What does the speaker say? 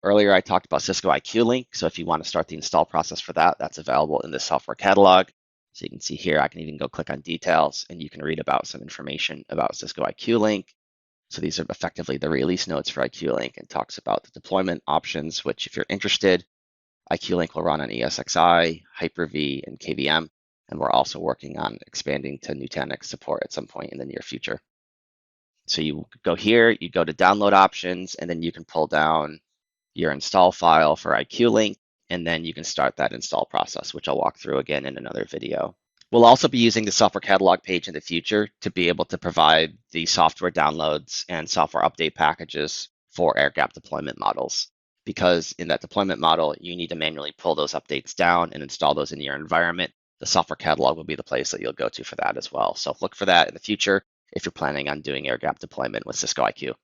Earlier, I talked about Cisco IQ Link. So if you want to start the install process for that, that's available in the software catalog. So you can see here, I can even go click on details and you can read about some information about Cisco IQ Link. So these are effectively the release notes for IQ Link and talks about the deployment options, which if you're interested, IQ Link will run on ESXi, Hyper-V, and KVM. And we're also working on expanding to Nutanix support at some point in the near future. So you go here, you go to download options, and then you can pull down your install file for IQ Link, and then you can start that install process, which I'll walk through again in another video. We'll also be using the software catalog page in the future to be able to provide the software downloads and software update packages for air gap deployment models. Because in that deployment model, you need to manually pull those updates down and install those in your environment. The software catalog will be the place that you'll go to for that as well. So look for that in the future if you're planning on doing air gap deployment with Cisco IQ.